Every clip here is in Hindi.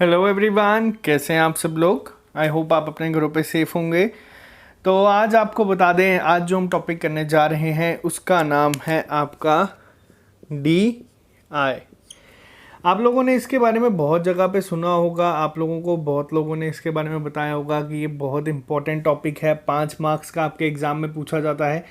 हेलो एवरीवन, कैसे हैं आप सब लोग। आई होप आप अपने घरों पे सेफ होंगे। तो आज आपको बता दें, आज जो हम टॉपिक करने जा रहे हैं उसका नाम है आपका DI। आप लोगों ने इसके बारे में बहुत जगह पे सुना होगा, आप लोगों को बहुत लोगों ने इसके बारे में बताया होगा कि ये बहुत इंपॉर्टेंट टॉपिक है, 5 मार्क्स का आपके एग्ज़ाम में पूछा जाता है।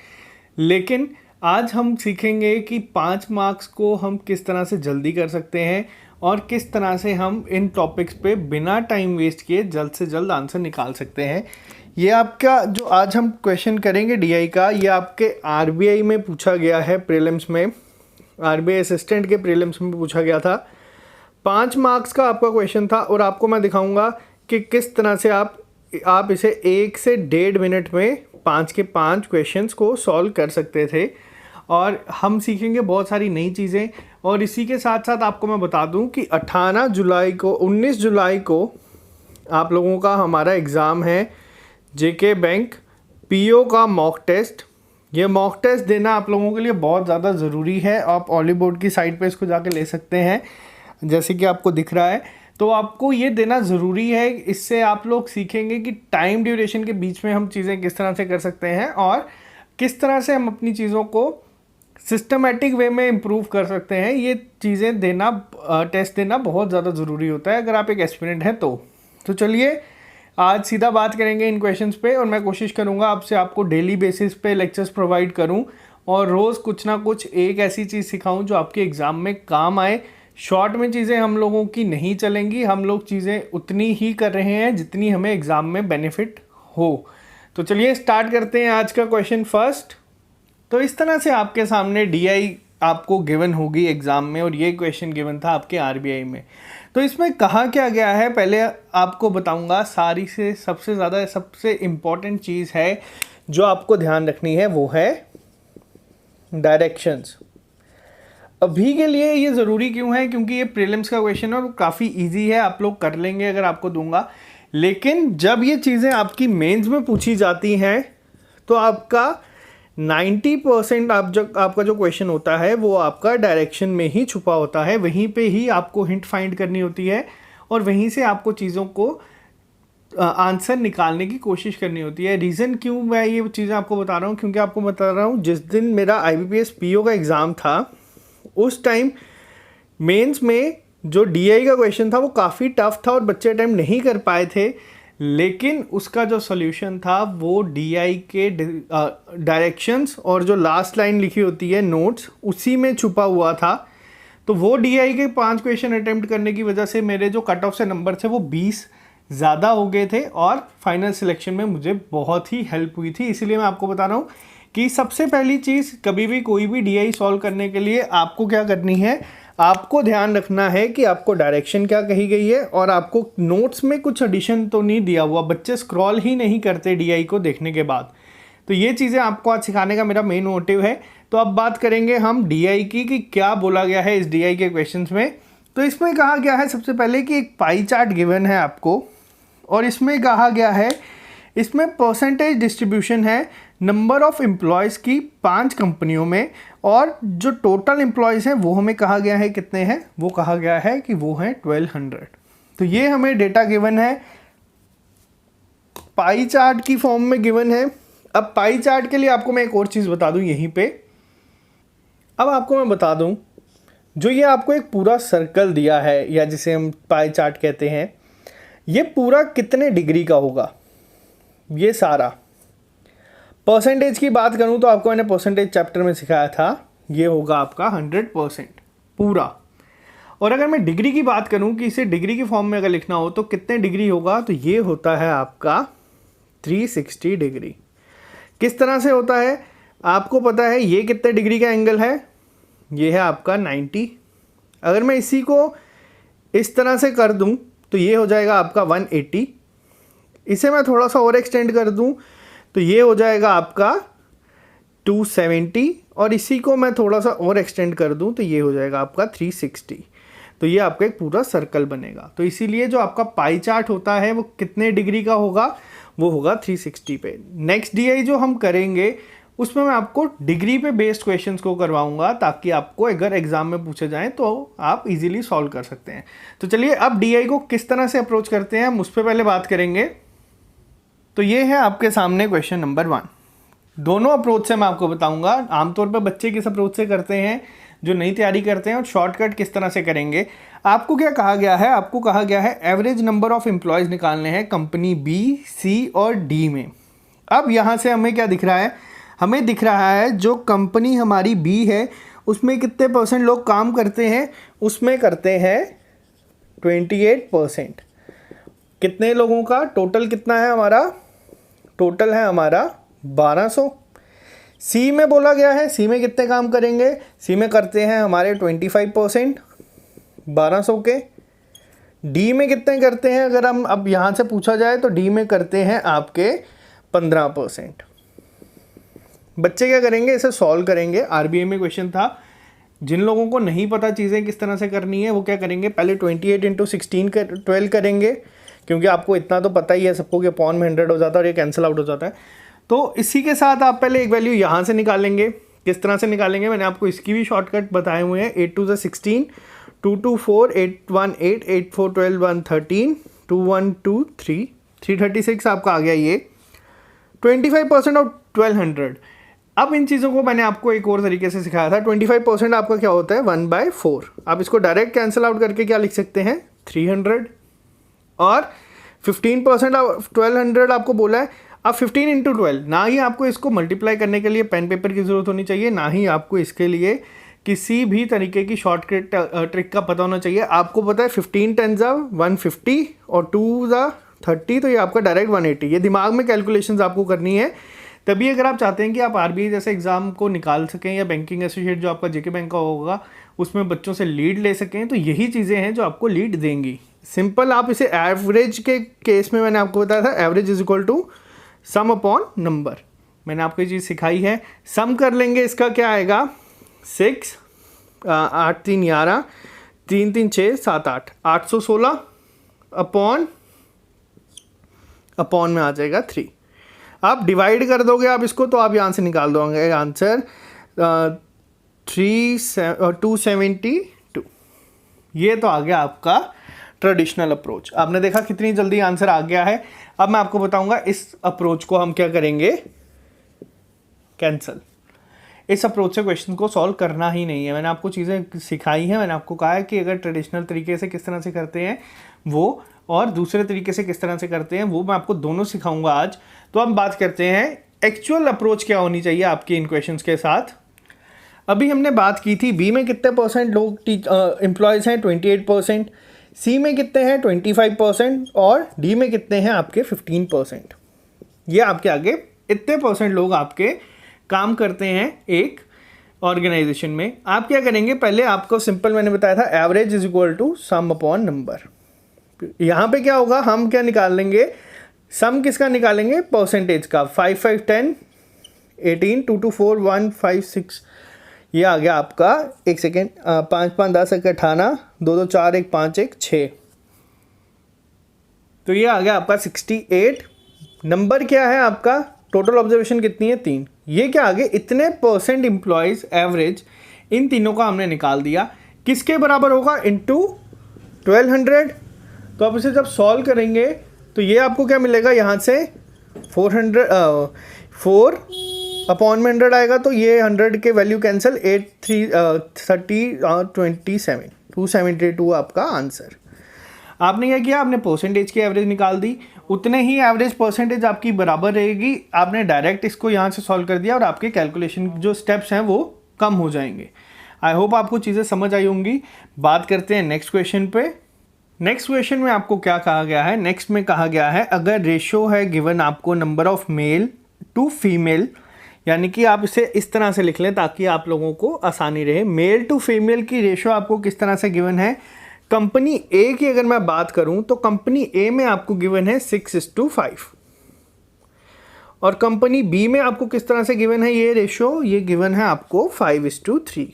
लेकिन आज हम सीखेंगे कि 5 मार्क्स को हम किस तरह से जल्दी कर सकते हैं और किस तरह से हम इन टॉपिक्स पे बिना टाइम वेस्ट किए जल्द से जल्द आंसर निकाल सकते हैं। ये आपका जो आज हम क्वेश्चन करेंगे DI का, ये आपके RBI में पूछा गया है, प्रीलिम्स में, RBI असिस्टेंट के प्रीलिम्स में पूछा गया था। 5 मार्क्स का आपका क्वेश्चन था और आपको मैं दिखाऊंगा कि किस तरह से आप इसे 1 से 1.5 मिनट में 5 के 5 क्वेश्चंस को सॉल्व कर सकते थे। और हम सीखेंगे बहुत सारी नई चीज़ें। और इसी के साथ साथ आपको मैं बता दूं कि 19 जुलाई को आप लोगों का हमारा एग्ज़ाम है JK बैंक PO का मॉक टेस्ट। ये मॉक टेस्ट देना आप लोगों के लिए बहुत ज़्यादा ज़रूरी है। आप ऑली बोर्ड की साइट पे इसको जाके ले सकते हैं, जैसे कि आपको दिख रहा है। तो आपको ये देना ज़रूरी है, इससे आप लोग सीखेंगे कि टाइम ड्यूरेशन के बीच में हम चीज़ें किस तरह से कर सकते हैं और किस तरह से हम अपनी चीज़ों को सिस्टमेटिक वे में इम्प्रूव कर सकते हैं। ये चीज़ें देना, टेस्ट देना बहुत ज़्यादा ज़रूरी होता है अगर आप एक एस्पिरेंट हैं तो चलिए आज सीधा बात करेंगे इन क्वेश्चंस पे। और मैं कोशिश करूँगा आपको डेली बेसिस पे लेक्चर्स प्रोवाइड करूँ और रोज़ कुछ ना कुछ एक ऐसी चीज़ सिखाऊँ जो आपके एग्ज़ाम में काम आए। शॉर्ट में चीज़ें हम लोगों की नहीं चलेंगी, हम लोग चीज़ें उतनी ही कर रहे हैं जितनी हमें एग्ज़ाम में बेनिफिट हो। तो चलिए स्टार्ट करते हैं आज का क्वेश्चन फर्स्ट। तो इस तरह से आपके सामने DI आपको गिवन होगी एग्ज़ाम में और ये क्वेश्चन गिवन था आपके RBI में। तो इसमें कहा क्या गया है, पहले आपको बताऊंगा। सारी से सबसे इम्पॉर्टेंट चीज़ है जो आपको ध्यान रखनी है वो है डायरेक्शंस। अभी के लिए ये ज़रूरी क्यों है, क्योंकि ये प्रीलिम्स का क्वेश्चन है और काफ़ी ईजी है, आप लोग कर लेंगे अगर आपको दूंगा। लेकिन जब ये चीज़ें आपकी मेंस में पूछी जाती हैं तो आपका 90% आपका जो क्वेश्चन होता है वो आपका डायरेक्शन में ही छुपा होता है। वहीं पे ही आपको हिंट फाइंड करनी होती है और वहीं से आपको चीज़ों को आंसर निकालने की कोशिश करनी होती है। रीज़न क्यों मैं ये चीज़ें आपको बता रहा हूँ, क्योंकि आपको बता रहा हूँ जिस दिन मेरा IBPS PO का एग्ज़ाम था उस टाइम मेंस में जो DI का क्वेश्चन था वो काफ़ी टफ था और बच्चे अटेम्प्ट नहीं कर पाए थे। लेकिन उसका जो सॉल्यूशन था वो DI के डायरेक्शंस और जो लास्ट लाइन लिखी होती है नोट्स, उसी में छुपा हुआ था। तो वो DI के 5 क्वेश्चन अटेम्प्ट करने की वजह से मेरे जो कट ऑफ से नंबर थे वो 20 ज़्यादा हो गए थे और फाइनल सिलेक्शन में मुझे बहुत ही हेल्प हुई थी। इसीलिए मैं आपको बता रहा हूँ कि सबसे पहली चीज़, कभी भी कोई भी DI सॉल्व करने के लिए आपको क्या करनी है, आपको ध्यान रखना है कि आपको डायरेक्शन क्या कही गई है और आपको नोट्स में कुछ एडिशन तो नहीं दिया हुआ। बच्चे स्क्रॉल ही नहीं करते DI को देखने के बाद। तो ये चीज़ें आपको आज सिखाने का मेरा मेन मोटिव है। तो अब बात करेंगे हम DI की कि क्या बोला गया है इस DI के क्वेश्चंस में। तो इसमें कहा गया है सबसे पहले कि एक पाई चार्ट गिवन है आपको और इसमें कहा गया है, इसमें परसेंटेज डिस्ट्रीब्यूशन है नंबर ऑफ़ एम्प्लॉयज़ की 5 कंपनियों में और जो टोटल एम्प्लॉयज़ हैं वो हमें कहा गया है कितने हैं, वो कहा गया है कि वो हैं 1200। तो ये हमें डेटा गिवन है, पाई चार्ट की फॉर्म में गिवन है। अब पाई चार्ट के लिए आपको मैं एक और चीज़ बता दूं यहीं पे। अब आपको मैं बता दूं, जो ये आपको एक पूरा सर्कल दिया है या जिसे हम पाई चार्ट कहते हैं, ये पूरा कितने डिग्री का होगा। ये सारा परसेंटेज की बात करूं तो आपको मैंने परसेंटेज चैप्टर में सिखाया था, ये होगा आपका 100% पूरा। और अगर मैं डिग्री की बात करूं कि इसे डिग्री की फॉर्म में अगर लिखना हो तो कितने डिग्री होगा, तो ये होता है आपका 360 डिग्री। किस तरह से होता है आपको पता है, ये कितने डिग्री का एंगल है, ये है आपका 90। अगर मैं इसी को इस तरह से कर दूं तो ये हो जाएगा आपका 180। इसे मैं थोड़ा सा और एक्सटेंड कर दूं तो ये हो जाएगा आपका 270 और इसी को मैं थोड़ा सा और एक्सटेंड कर दूं तो ये हो जाएगा आपका 360। तो ये आपका एक पूरा सर्कल बनेगा। तो इसीलिए जो आपका पाई चार्ट होता है वो कितने डिग्री का होगा, वो होगा 360 पे। नेक्स्ट DI जो हम करेंगे उसमें मैं आपको डिग्री पे बेस्ड क्वेश्चंस को करवाऊंगा, ताकि आपको अगर एग्जाम में पूछे जाएं तो आप इजीली सॉल्व कर सकते हैं। तो चलिए अब डीआई को किस तरह से अप्रोच करते हैं हम उस पर पहले बात करेंगे। तो ये है आपके सामने क्वेश्चन नंबर 1। दोनों अप्रोच से मैं आपको बताऊंगा। आमतौर पर बच्चे किस अप्रोच से करते हैं जो नई तैयारी करते हैं, और शॉर्टकट किस तरह से करेंगे। आपको क्या कहा गया है, आपको कहा गया है एवरेज नंबर ऑफ एम्प्लॉयज़ निकालने हैं कंपनी बी, सी और डी में। अब यहाँ से हमें क्या दिख रहा है, हमें दिख रहा है जो कंपनी हमारी बी है उसमें कितने % लोग काम करते हैं, उसमें करते हैं 28%। कितने लोगों का टोटल कितना है हमारा, टोटल है हमारा 1200। सी में बोला गया है, सी में कितने काम करेंगे, सी में करते हैं हमारे 25% 1200 के। डी में कितने करते हैं, अगर हम अब यहाँ से पूछा जाए तो डी में करते हैं आपके 15%। बच्चे क्या करेंगे, इसे सॉल्व करेंगे। आरबीआई में क्वेश्चन था, जिन लोगों को नहीं पता चीज़ें किस तरह से करनी है वो क्या करेंगे, पहले 28 × 16 12 करेंगे, क्योंकि आपको इतना तो पता ही है सबको कि अपॉन में 100 हो जाता है और ये कैंसिल आउट हो जाता है। तो इसी के साथ आप पहले एक वैल्यू यहाँ से निकालेंगे। किस तरह से निकालेंगे, मैंने आपको इसकी भी शॉर्टकट बताए हुए हैं। 8 2 16, 2 2 4, 8 1 8, 8 4 12, 1 13, 2 1 2 3, 336 आपका आ गया ये। 25% ऑफ 1200। अब इन चीज़ों को मैंने आपको एक और तरीके से सिखाया था। 25% आपका क्या होता है, 1/4। आप इसको डायरेक्ट कैंसिल आउट करके क्या लिख सकते हैं, 300। और 15% ऑफ 1200 आपको बोला है। अब 15 × 12, ना ही आपको इसको मल्टीप्लाई करने के लिए पेन पेपर की ज़रूरत होनी चाहिए, ना ही आपको इसके लिए किसी भी तरीके की शॉर्टकट ट्रिक का पता होना चाहिए। आपको पता है 15 10 150 और 2 30, तो ये आपका डायरेक्ट 180। ये दिमाग में कैलकुलेशंस आपको करनी है। तभी अगर आप चाहते हैं कि आप आरबीआई जैसे एग्जाम को निकाल सकें, या बैंकिंग एसोसिएट जो आपका जेके बैंक का होगा उसमें बच्चों से लीड ले सकें, तो यही चीज़ें हैं जो आपको लीड देंगी। सिंपल आप इसे एवरेज के केस में मैंने आपको बताया था, average is equal to sum upon number. मैंने आपको ये चीज़ सिखाई है। सम कर लेंगे, इसका क्या आएगा, 6 8 3 11, 3 3 6 7 8, 816 अपॉन में आ जाएगा 3। आप डिवाइड कर दोगे आप इसको, तो आप यहाँ से निकाल दोगे आंसर 272। ये तो आ गया आपका ट्रेडिशनल अप्रोच। आपने देखा कितनी जल्दी आंसर आ गया है। अब मैं आपको बताऊंगा इस अप्रोच को हम क्या करेंगे, कैंसल। इस अप्रोच से क्वेश्चन को सॉल्व करना ही नहीं है। मैंने आपको चीज़ें सिखाई हैं। मैंने आपको कहा है कि अगर ट्रेडिशनल तरीके से किस तरह से करते हैं वो, और दूसरे तरीके से किस तरह से करते हैं वो, मैं आपको दोनों सिखाऊंगा आज। तो हम बात करते हैं एक्चुअल अप्रोच क्या होनी चाहिए आपके इन क्वेश्चंस के साथ। अभी हमने बात की थी बी में कितने % लोग एम्प्लॉयज़ हैं, 28%। सी में कितने हैं, 25%। और डी में कितने हैं आपके 15%। ये आपके आगे इतने % लोग आपके काम करते हैं एक ऑर्गेनाइजेशन में। आप क्या करेंगे, पहले आपको सिंपल मैंने बताया था average is equal to sum upon number. यहाँ पे क्या होगा, हम क्या निकाल लेंगे, सम किसका निकालेंगे, परसेंटेज का। 5 5 10 18, 2 2 4 1 5 6, ये आ गया आपका, एक सेकेंड, 5 5 10 1 18, 2 2 4 1 5 1 6, तो ये आ गया आपका 68। नंबर क्या है आपका, टोटल ऑब्जर्वेशन कितनी है, 3। ये क्या आ गए, इतने % एम्प्लॉयज़ एवरेज, इन तीनों का हमने निकाल दिया। किसके बराबर होगा, इनटू 1200। तो आप इसे जब सॉल्व करेंगे तो ये आपको क्या मिलेगा, यहाँ से 4 अपॉन में 100 आएगा, तो ये 100 के वैल्यू कैंसिल, 8 3 30 27, 272 आपका आंसर। आपने क्या किया, आपने परसेंटेज की एवरेज निकाल दी, उतने ही एवरेज परसेंटेज आपकी बराबर रहेगी। आपने डायरेक्ट इसको यहाँ से सॉल्व कर दिया और आपके कैलकुलेशन जो स्टेप्स हैं वो कम हो जाएंगे। आई होप आपको चीज़ें समझ आई होंगी। बात करते हैं नेक्स्ट क्वेश्चन पे। नेक्स्ट क्वेश्चन में आपको क्या कहा गया है, नेक्स्ट में कहा गया है अगर रेशो है गिवन आपको number of male to female, यानी कि आप इसे इस तरह से लिख लें ताकि आप लोगों को आसानी रहे। मेल टू फीमेल की रेशो आपको किस तरह से गिवन है, कंपनी ए की अगर मैं बात करूं तो कंपनी ए में आपको गिवन है 6:5, और कंपनी बी में आपको किस तरह से गिवन है ये रेशो, ये गिवन है आपको 5:3।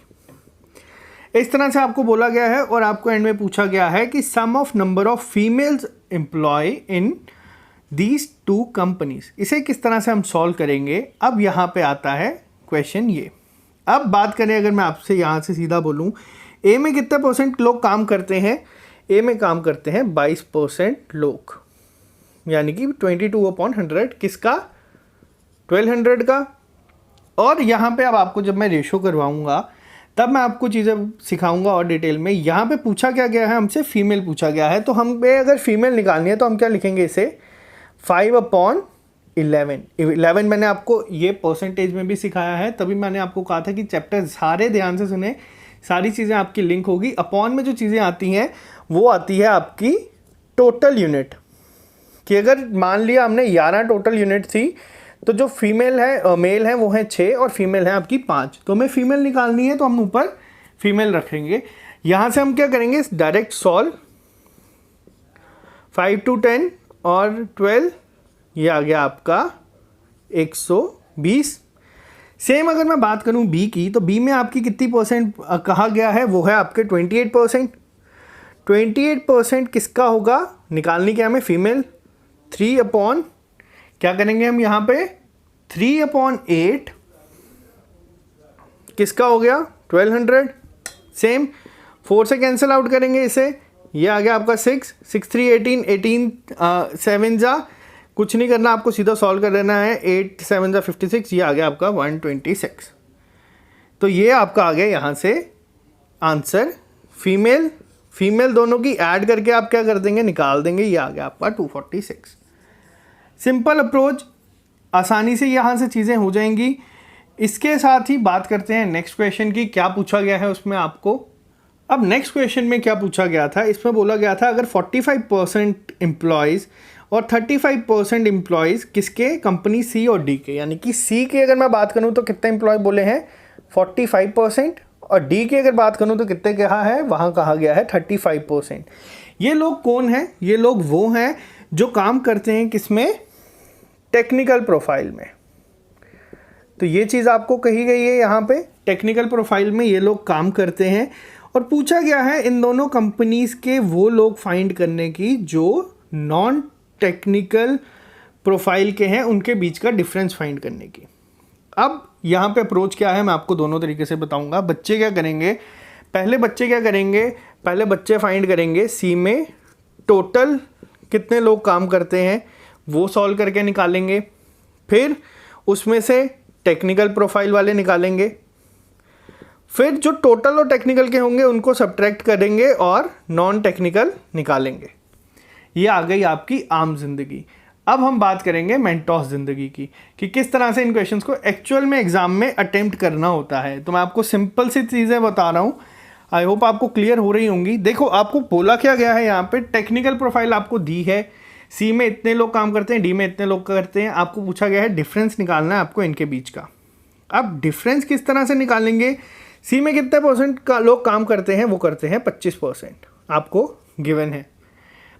इस तरह से आपको बोला गया है, और आपको एंड में पूछा गया है कि sum of number of females employ in these two companies. इसे किस तरह से हम सॉल्व करेंगे, अब यहाँ पे आता है क्वेश्चन ये। अब बात करें, अगर मैं आपसे यहाँ से सीधा बोलूँ, ए में कितने परसेंट लोग काम करते हैं, ए में काम करते हैं 22% लोग, यानी कि 22/100 किसका, 1200 का। और यहाँ पे अब आपको जब मैं रेशो करवाऊँगा तब मैं आपको चीज़ें सिखाऊंगा और डिटेल में। यहाँ पे पूछा क्या गया है हमसे, फीमेल पूछा गया है, तो हम पे अगर फीमेल निकालनी है तो हम क्या लिखेंगे इसे, 5/11। 11 मैंने आपको ये परसेंटेज में भी सिखाया है, तभी मैंने आपको कहा था कि चैप्टर सारे ध्यान से सुने, सारी चीज़ें आपकी लिंक होगी। अपॉन में जो चीज़ें आती हैं वो आती है आपकी टोटल यूनिट, कि अगर मान लिया हमने 11 टोटल यूनिट थी, तो जो फीमेल है मेल है वो है 6 और फीमेल है आपकी 5, तो हमें फीमेल निकालनी है तो हम ऊपर फीमेल रखेंगे। यहाँ से हम क्या करेंगे, डायरेक्ट सॉल्व, 5 to 10 और 12, ये आ गया आपका 120। सेम अगर मैं बात करूँ बी की, तो बी में आपकी कितनी परसेंट कहा गया है, वो है आपके 28%। 28% किसका होगा, निकालनी क्या हमें, फीमेल। 3 क्या करेंगे हम यहाँ पे, 3/8 किसका हो गया, 1200। सेम 4 से कैंसिल आउट करेंगे इसे, ये आ गया आपका 6, 6 3 18, 18 7 जा, कुछ नहीं करना आपको, सीधा सॉल्व कर देना है, 8 7 जा 56, ये आ गया आपका 126। तो ये आपका आ गया यहाँ से आंसर। फीमेल फीमेल दोनों की ऐड करके आप क्या कर देंगे, निकाल देंगे, ये आ गया आपका 246। सिंपल अप्रोच, आसानी से यहाँ से चीज़ें हो जाएंगी। इसके साथ ही बात करते हैं नेक्स्ट क्वेश्चन की, क्या पूछा गया है उसमें आपको। अब नेक्स्ट क्वेश्चन में क्या पूछा गया था, इसमें बोला गया था अगर 45% एम्प्लॉयज़ और 35% एम्प्लॉयज़ किसके, कंपनी सी और डी के, यानी कि सी के अगर मैं बात करूँ तो कितने एम्प्लॉय बोले हैं, 45%, और डी की अगर बात करूँ तो कितने कहा है, वहाँ कहा गया है 35%। ये लोग कौन हैं, ये लोग वो हैं जो काम करते हैं किसमें, टेक्निकल प्रोफाइल में। तो ये चीज़ आपको कही गई है यहाँ पे, टेक्निकल प्रोफाइल में ये लोग काम करते हैं। और पूछा गया है इन दोनों कंपनीज़ के वो लोग फाइंड करने की जो नॉन टेक्निकल प्रोफाइल के हैं, उनके बीच का डिफरेंस फाइंड करने की। अब यहाँ पे अप्रोच क्या है मैं आपको दोनों तरीके से बताऊँगा। बच्चे क्या करेंगे, पहले बच्चे फाइंड करेंगे सी में टोटल कितने लोग काम करते हैं वो सॉल्व करके निकालेंगे, फिर उसमें से टेक्निकल प्रोफाइल वाले निकालेंगे, फिर जो टोटल और टेक्निकल के होंगे उनको सब्ट्रैक्ट करेंगे और नॉन टेक्निकल निकालेंगे। ये आ गई आपकी आम जिंदगी। अब हम बात करेंगे मेंटोस ज़िंदगी की, कि किस तरह से इन क्वेश्चंस को एक्चुअल में एग्जाम में अटेम्प्ट करना होता है। तो मैं आपको सिंपल सी चीज़ें बता रहा हूँ, आई होप आपको क्लियर हो रही होंगी। देखो आपको बोला क्या गया है यहाँ पे, टेक्निकल प्रोफाइल आपको दी है, सी में इतने लोग काम करते हैं, डी में इतने लोग करते हैं। आपको पूछा गया है डिफरेंस निकालना है आपको इनके बीच का। अब डिफरेंस किस तरह से निकालेंगे, सी में कितने परसेंट का लोग काम करते हैं, वो करते हैं 25%, आपको गिवन है।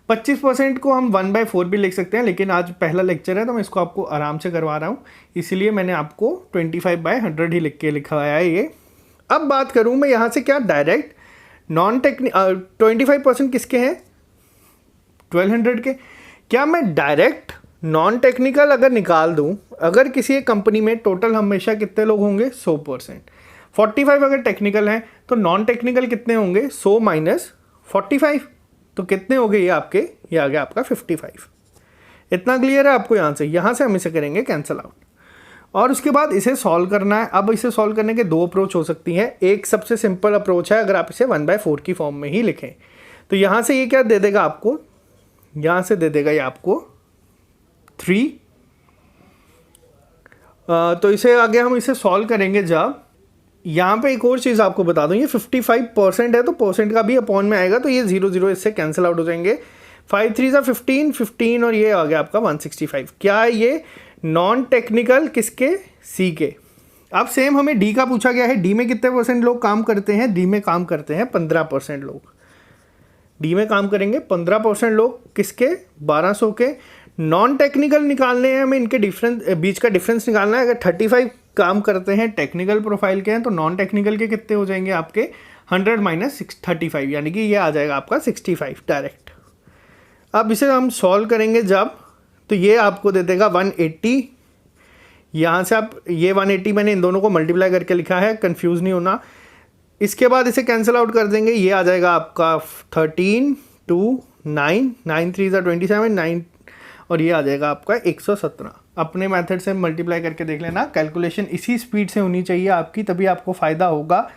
25% को हम 1/4 भी लिख सकते हैं, लेकिन आज पहला लेक्चर है तो मैं इसको आपको आराम से करवा रहा हूँ, इसलिए मैंने आपको 25/100 ही लिख के लिखवाया है ये। अब बात करूँ मैं यहाँ से क्या, डायरेक्ट नॉन 25% किसके हैं, 1200 के। क्या मैं डायरेक्ट नॉन टेक्निकल अगर निकाल दूँ, अगर किसी एक कंपनी में टोटल हमेशा कितने लोग होंगे, 100%। 45 अगर टेक्निकल हैं तो नॉन टेक्निकल कितने होंगे, 100 माइनस 45, तो कितने हो गए ये आपके, ये आ गया आपका 55। इतना क्लियर है आपको यहाँ से हम इसे करेंगे कैंसिल आउट, और उसके बाद इसे सॉल्व करना है। अब इसे सॉल्व करने के दो अप्रोच हो सकती हैं। एक सबसे सिंपल अप्रोच है, अगर आप इसे 1/4 की फॉर्म में ही लिखें तो यहाँ से ये क्या दे देगा आपको, यहाँ से दे देगा ये आपको 3। तो इसे आगे हम इसे सॉल्व करेंगे जब, यहाँ पे एक और चीज़ आपको बता दूँ, ये 55% है तो परसेंट का भी अपॉन में आएगा, तो ये 0 0 इससे कैंसिल आउट हो जाएंगे। 5 3 सा 15 15 और ये आ गया आपका 165। क्या है ये, नॉन टेक्निकल किसके, सी के। अब सेम हमें डी का पूछा गया है, डी में कितने परसेंट लोग काम करते हैं, डी में काम करते हैं 15% लोग। डी में काम करेंगे 15% लोग, किसके, 1200 के। नॉन टेक्निकल निकालने हैं हमें, इनके बीच का डिफरेंस निकालना है। अगर 35 काम करते हैं टेक्निकल प्रोफाइल के हैं, तो नॉन टेक्निकल के कितने हो जाएंगे आपके, 100 माइनस 35, यानी कि ये आ जाएगा आपका 65 डायरेक्ट। अब इसे हम सॉल्व करेंगे जब, तो ये आपको दे देगा 180। यहाँ से आप ये 180 मैंने इन दोनों को मल्टीप्लाई करके लिखा है, कंफ्यूज नहीं होना। इसके बाद इसे कैंसिल आउट कर देंगे, ये आ जाएगा आपका 13 2 9 9 3 27 9 और ये आ जाएगा आपका 117। अपने मेथड से मल्टीप्लाई करके देख लेना, कैलकुलेशन इसी स्पीड से होनी चाहिए आपकी, तभी आपको फ़ायदा होगा।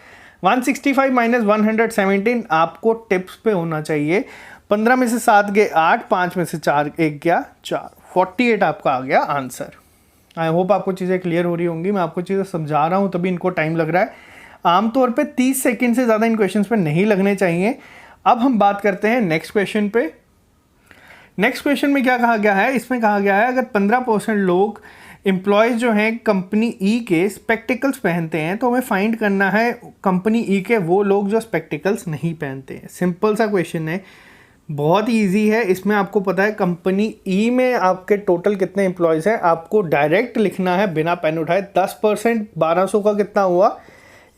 165 माइनस 117 आपको टिप्स पे होना चाहिए। 15 में से 7 गए 8, 5 में से 4 1 गया 4, 48 आपका आ गया आंसर। आई होप आपको चीज़ें क्लियर हो रही होंगी। मैं आपको चीज़ें समझा रहा हूँ तभी इनको टाइम लग रहा है। आमतौर पे 30 सेकंड से ज़्यादा इन क्वेश्चंस पे नहीं लगने चाहिए। अब हम बात करते हैं नेक्स्ट क्वेश्चन पे। नेक्स्ट क्वेश्चन में क्या कहा गया है, इसमें कहा गया है अगर 15% लोग एम्प्लॉयज़ जो हैं कंपनी ई के स्पेक्टिकल्स पहनते हैं तो हमें फाइंड करना है कंपनी ई के वो लोग जो स्पेक्टिकल्स नहीं पहनते हैं। सिंपल सा क्वेश्चन है, बहुत ईजी है। इसमें आपको पता है कंपनी ई में आपके टोटल कितने एम्प्लॉयज़ हैं, आपको डायरेक्ट लिखना है बिना पेन उठाए। 10% 1200 का कितना हुआ,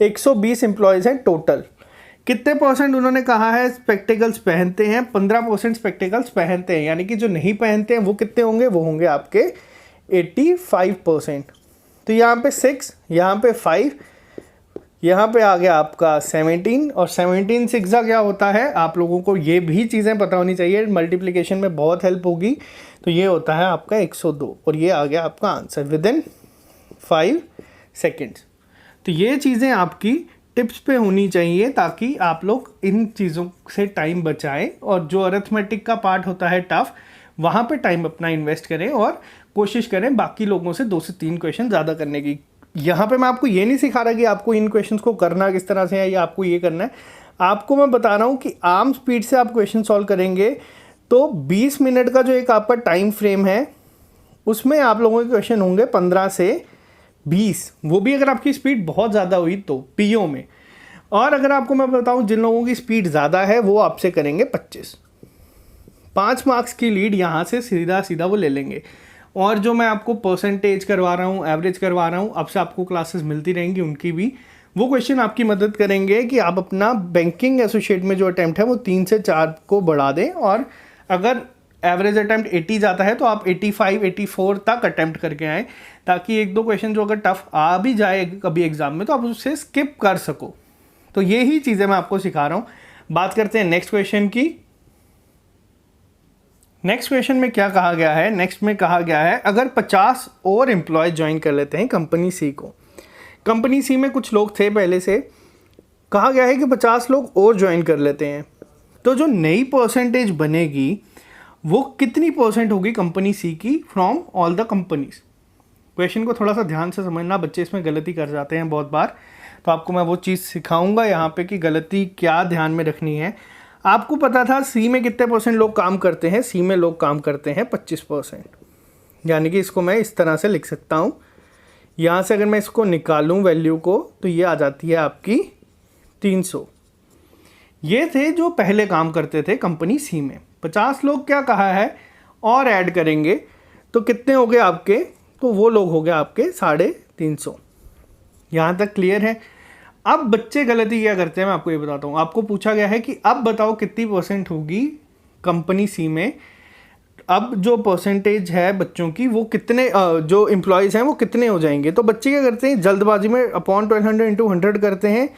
120 एम्प्लॉयज़ हैं टोटल। कितने परसेंट उन्होंने कहा है स्पेक्टिकल्स पहनते हैं, 15% स्पेक्टिकल्स पहनते हैं, यानी कि जो नहीं पहनते हैं वो कितने होंगे, वो होंगे आपके 85%। तो यहाँ पे 6, यहाँ पे 5, यहाँ पे आ गया आपका 17 और 17 6 क्या होता है, आप लोगों को ये भी चीज़ें पता होनी चाहिए, मल्टीप्लिकेशन में बहुत हेल्प होगी। तो ये होता है आपका 102 और ये आ गया आपका आंसर विदिन 5 सेकेंड्स। तो ये चीज़ें आपकी टिप्स पे होनी चाहिए ताकि आप लोग इन चीज़ों से टाइम बचाएं और जो अरिथमेटिक का पार्ट होता है टफ, वहाँ पे टाइम अपना इन्वेस्ट करें और कोशिश करें बाकी लोगों से 2 से 3 क्वेश्चन ज़्यादा करने की। यहाँ पे मैं आपको ये नहीं सिखा रहा कि आपको इन क्वेश्चंस को करना किस तरह से है या आपको ये करना है। आपको मैं बता रहा हूँ कि आम स्पीड से आप क्वेश्चन सॉल्व करेंगे तो 20 मिनट का जो एक आपका टाइम फ्रेम है उसमें आप लोगों के क्वेश्चन होंगे 15 से 20, वो भी अगर आपकी स्पीड बहुत ज़्यादा हुई तो पीओ में। और अगर आपको मैं बताऊं जिन लोगों की स्पीड ज़्यादा है वो आपसे करेंगे 25। 5 मार्क्स की लीड यहाँ से सीधा सीधा वो ले लेंगे। और जो मैं आपको परसेंटेज करवा रहा हूँ, एवरेज करवा रहा हूँ, अब से आपको क्लासेस मिलती रहेंगी, उनकी भी वो क्वेश्चन आपकी मदद करेंगे कि आप अपना बैंकिंग एसोसिएट में जो अटैम्प्ट है वो 3 से 4 को बढ़ा दें। और अगर एवरेज अटैम्प्ट 80 जाता है तो आप 85 84 तक अटैम्प्ट करके आएँ, ताकि 1-2 क्वेश्चन जो अगर टफ आ भी जाए कभी एग्जाम में तो आप उससे स्किप कर सको। तो ये ही चीज़ें मैं आपको सिखा रहा हूँ। बात करते हैं नेक्स्ट क्वेश्चन की। नेक्स्ट क्वेश्चन में क्या कहा गया है, नेक्स्ट में कहा गया है अगर 50 और एम्प्लॉय ज्वाइन कर लेते हैं कंपनी सी को। कंपनी सी में कुछ लोग थे पहले से, कहा गया है कि 50 लोग और ज्वाइन कर लेते हैं तो जो नई परसेंटेज बनेगी वो कितनी परसेंट होगी कंपनी सी की from all the companies. Question को थोड़ा सा ध्यान से समझना, बच्चे इसमें गलती कर जाते हैं बहुत बार, तो आपको मैं वो चीज़ सिखाऊंगा यहाँ पे कि गलती क्या ध्यान में रखनी है। आपको पता था सी में कितने परसेंट लोग काम करते हैं, सी में लोग काम करते हैं 25%, यानी कि इसको मैं इस तरह से लिख सकता हूँ। यहाँ से अगर मैं इसको निकालूँ वैल्यू को तो ये आ जाती है आपकी 300। ये थे जो पहले काम करते थे कंपनी सी में। 50 लोग क्या कहा है और ऐड करेंगे तो कितने हो गए आपके, तो वो लोग हो गए आपके 350। यहाँ तक क्लियर है। अब बच्चे गलती क्या करते हैं मैं आपको ये बताता हूँ। आपको पूछा गया है कि अब बताओ कितनी परसेंट होगी कंपनी सी में। अब जो परसेंटेज है बच्चों की वो कितने, जो एम्प्लॉयज़ हैं वो कितने हो जाएंगे। तो बच्चे क्या करते हैं जल्दबाजी में अपॉन 1200 इंटू 100 करते हैं,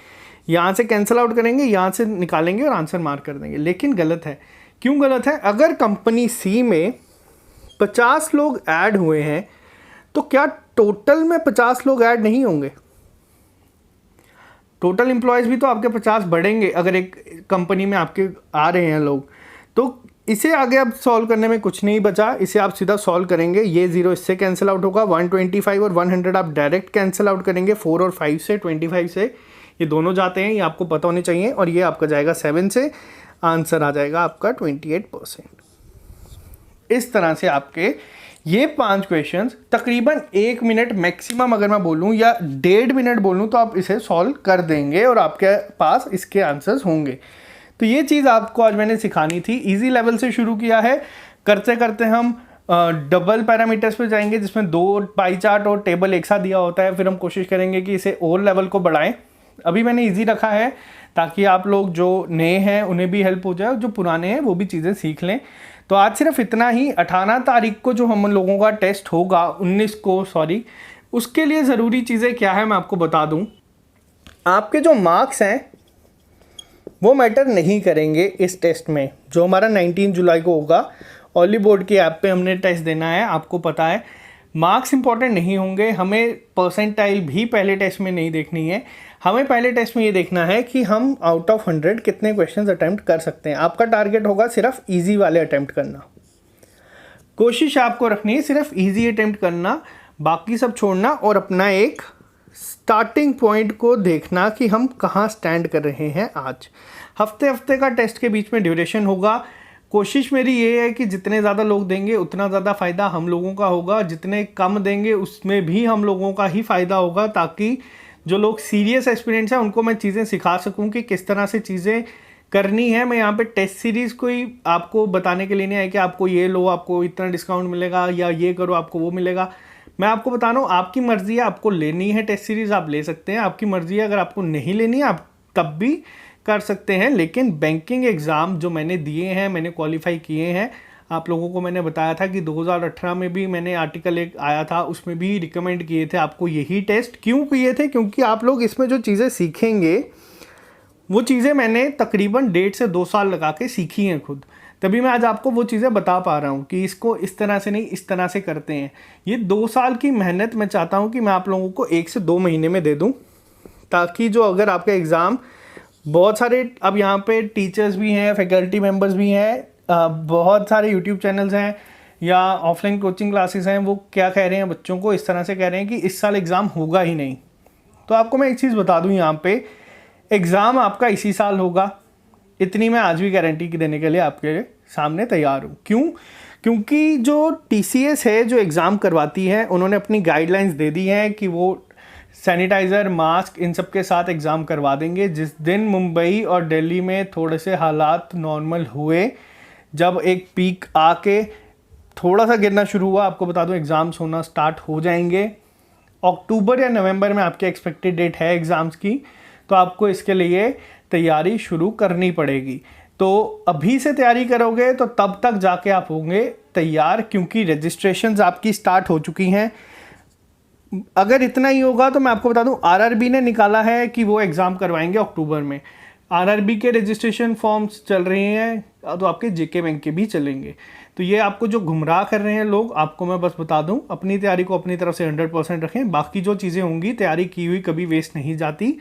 यहाँ से कैंसिल आउट करेंगे, यहाँ से निकालेंगे और आंसर मार्क कर देंगे। लेकिन गलत है। क्यों गलत है? अगर कंपनी सी में 50 लोग ऐड हुए हैं तो क्या टोटल में 50 लोग ऐड नहीं होंगे? टोटल एम्प्लॉयज़ भी तो आपके 50 बढ़ेंगे अगर एक कंपनी में आपके आ रहे हैं लोग। तो इसे आगे अब सॉल्व करने में कुछ नहीं बचा, इसे आप सीधा सॉल्व करेंगे। ये 0 इससे कैंसिल आउट होगा, 125 और 100 आप डायरेक्ट कैंसिल आउट करेंगे। 4 और 5 से, 25 से ये दोनों जाते हैं, ये आपको पता होने चाहिए। और ये आपका जाएगा 7 से, आंसर आ जाएगा आपका 28%। इस तरह से आपके ये 5 क्वेश्चंस तकरीबन 1 मिनट मैक्सिमम अगर मैं बोलूँ या 1.5 मिनट बोलूँ तो आप इसे सॉल्व कर देंगे और आपके पास इसके आंसर्स होंगे। तो ये चीज़ आपको आज मैंने सिखानी थी। इजी लेवल से शुरू किया है, करते करते हम डबल पैरामीटर्स पे जाएंगे जिसमें 2 पाई चार्ट और टेबल एक साथ दिया होता है। फिर हम कोशिश करेंगे कि इसे और लेवल को बढ़ाएं। अभी मैंने इजी रखा है ताकि आप लोग जो नए हैं उन्हें भी हेल्प हो जाए, जो पुराने हैं वो भी चीज़ें सीख लें। तो आज सिर्फ इतना ही। 18 तारीख को जो हम लोगों का टेस्ट होगा, 19 को सॉरी, उसके लिए ज़रूरी चीज़ें क्या है मैं आपको बता दूं। आपके जो मार्क्स हैं वो मैटर नहीं करेंगे इस टेस्ट में, जो हमारा 19 जुलाई को होगा। ऑली बोर्ड की ऐप पे हमने टेस्ट देना है, आपको पता है। मार्क्स इंपॉर्टेंट नहीं होंगे, हमें परसेंटाइल भी पहले टेस्ट में नहीं देखनी है। हमें पहले टेस्ट में ये देखना है कि हम आउट ऑफ 100 कितने क्वेश्चंस अटेम्प्ट कर सकते हैं। आपका टारगेट होगा सिर्फ इजी वाले अटेम्प्ट करना। कोशिश आपको रखनी है सिर्फ इजी अटेम्प्ट करना, बाकी सब छोड़ना, और अपना एक स्टार्टिंग पॉइंट को देखना कि हम कहाँ स्टैंड कर रहे हैं आज। हफ्ते का टेस्ट के बीच में ड्यूरेशन होगा। कोशिश मेरी ये है कि जितने ज़्यादा लोग देंगे उतना ज़्यादा फ़ायदा हम लोगों का होगा, जितने कम देंगे उसमें भी हम लोगों का ही फ़ायदा होगा, ताकि जो लोग सीरियस एस्पिरेंट्स हैं उनको मैं चीज़ें सिखा सकूं कि किस तरह से चीज़ें करनी है। मैं यहाँ पे टेस्ट सीरीज़ कोई आपको बताने के लिए नहीं है कि आपको ये लो आपको इतना डिस्काउंट मिलेगा या ये करो आपको वो मिलेगा। मैं आपको बता रहा हूँ आपकी मर्ज़ी है, आपको लेनी है टेस्ट सीरीज़ आप ले सकते हैं, आपकी मर्ज़ी है। अगर आपको नहीं लेनी है आप तब भी कर सकते हैं। लेकिन बैंकिंग एग्ज़ाम जो मैंने दिए हैं, मैंने क्वालिफाई किए हैं, आप लोगों को मैंने बताया था कि 2018 में भी मैंने आर्टिकल एक आया था, उसमें भी रिकमेंड किए थे आपको यही टेस्ट। क्यों किए थे? क्योंकि आप लोग इसमें जो चीज़ें सीखेंगे वो चीज़ें मैंने तकरीबन 1.5 से 2 साल लगा के सीखी हैं खुद, तभी मैं आज आपको वो चीज़ें बता पा रहा हूँ कि इसको इस तरह से नहीं इस तरह से करते हैं। ये 2 साल की मेहनत मैं चाहता हूँ कि मैं आप लोगों को 1 से 2 महीने में दे दूँ, ताकि जो अगर आपका एग्ज़ाम बहुत सारे अब यहाँ पे टीचर्स भी हैं, फैकल्टी मेंबर्स भी हैं, बहुत सारे यूट्यूब चैनल्स हैं या ऑफलाइन कोचिंग क्लासेस हैं, वो क्या कह रहे हैं बच्चों को इस तरह से कह रहे हैं कि इस साल एग्ज़ाम होगा ही नहीं। तो आपको मैं एक चीज़ बता दूँ, यहाँ पे एग्ज़ाम आपका इसी साल होगा, इतनी मैं आज भी गारंटी देने के लिए आपके सामने तैयार हूँ। क्यों? क्योंकि जो TCS है जो एग्ज़ाम करवाती है, उन्होंने अपनी गाइडलाइंस दे दी हैं कि वो सैनिटाइज़र मास्क इन सब के साथ एग्ज़ाम करवा देंगे। जिस दिन मुंबई और दिल्ली में थोड़े से हालात नॉर्मल हुए, जब एक पीक आके थोड़ा सा गिरना शुरू हुआ, आपको बता दूं एग्ज़ाम्स होना स्टार्ट हो जाएंगे। अक्टूबर या नवंबर में आपकी एक्सपेक्टेड डेट है एग्ज़ाम्स की, तो आपको इसके लिए तैयारी शुरू करनी पड़ेगी। तो अभी से तैयारी करोगे तो तब तक जाके आप होंगे तैयार, क्योंकि रजिस्ट्रेशंस आपकी स्टार्ट हो चुकी हैं। अगर इतना ही होगा तो मैं आपको बता दूं RRB ने निकाला है कि वो एग्ज़ाम करवाएंगे अक्टूबर में। RRB के रजिस्ट्रेशन फॉर्म्स चल रहे हैं, तो आपके JK बैंक के भी चलेंगे। तो ये आपको जो गुमराह कर रहे हैं लोग, आपको मैं बस बता दूं अपनी तैयारी को अपनी तरफ से 100% रखें। बाकी जो चीज़ें होंगी, तैयारी की हुई कभी वेस्ट नहीं जाती,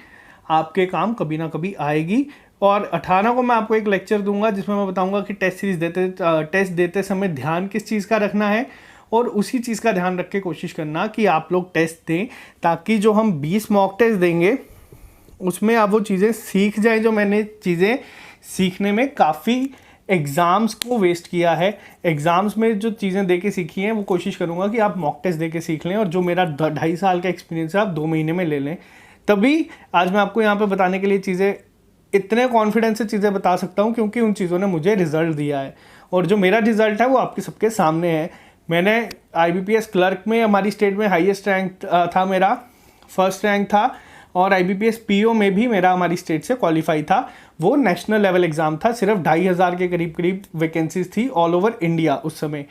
आपके काम कभी ना कभी आएगी। और 18 को मैं आपको एक लेक्चर दूंगा जिसमें मैं बताऊंगा कि टेस्ट देते समय ध्यान किस चीज़ का रखना है, और उसी चीज़ का ध्यान रख के कोशिश करना कि आप लोग टेस्ट दें, ताकि जो हम 20 मॉक टेस्ट देंगे उसमें आप वो चीज़ें सीख जाएं जो मैंने चीज़ें सीखने में काफ़ी एग्ज़ाम्स को वेस्ट किया है। एग्ज़ाम्स में जो चीज़ें दे के सीखी हैं वो कोशिश करूँगा कि आप मॉक टेस्ट दे के सीख लें, और जो मेरा 2.5 साल का एक्सपीरियंस है आप 2 महीने में ले लें। तभी आज मैं आपको यहाँ पे बताने के लिए चीज़ें इतने कॉन्फिडेंस से चीज़ें बता सकता हूँ, क्योंकि उन चीज़ों ने मुझे रिज़ल्ट दिया है, और जो मेरा रिज़ल्ट है वो आपके सबके सामने है। मैंने IBPS क्लर्क में हमारी स्टेट में हाईएस्ट रैंक था, मेरा फर्स्ट रैंक था, और IBPS PO में भी मेरा हमारी स्टेट से क्वालिफाई था। वो नेशनल लेवल एग्ज़ाम था, सिर्फ 2,500 के करीब वैकेंसीज थी ऑल ओवर इंडिया उस समय।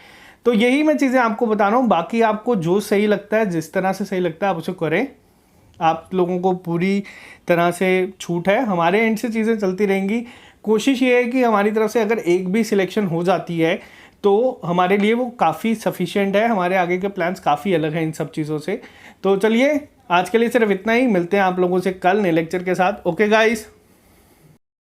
तो यही मैं चीज़ें आपको बता रहा हूँ। बाकी आपको जो सही लगता है, जिस तरह से सही लगता है आप उसे करें। आप लोगों को पूरी तरह से छूट है, हमारे एंड से चीज़ें चलती रहेंगी। कोशिश ये है कि हमारी तरफ से अगर एक भी सिलेक्शन हो जाती है तो हमारे लिए वो काफ़ी सफिशिएंट है, हमारे आगे के प्लान्स काफ़ी अलग हैं इन सब चीज़ों से। तो चलिए आज के लिए सिर्फ इतना ही, मिलते हैं आप लोगों से कल नए लेक्चर के साथ। Okay guys.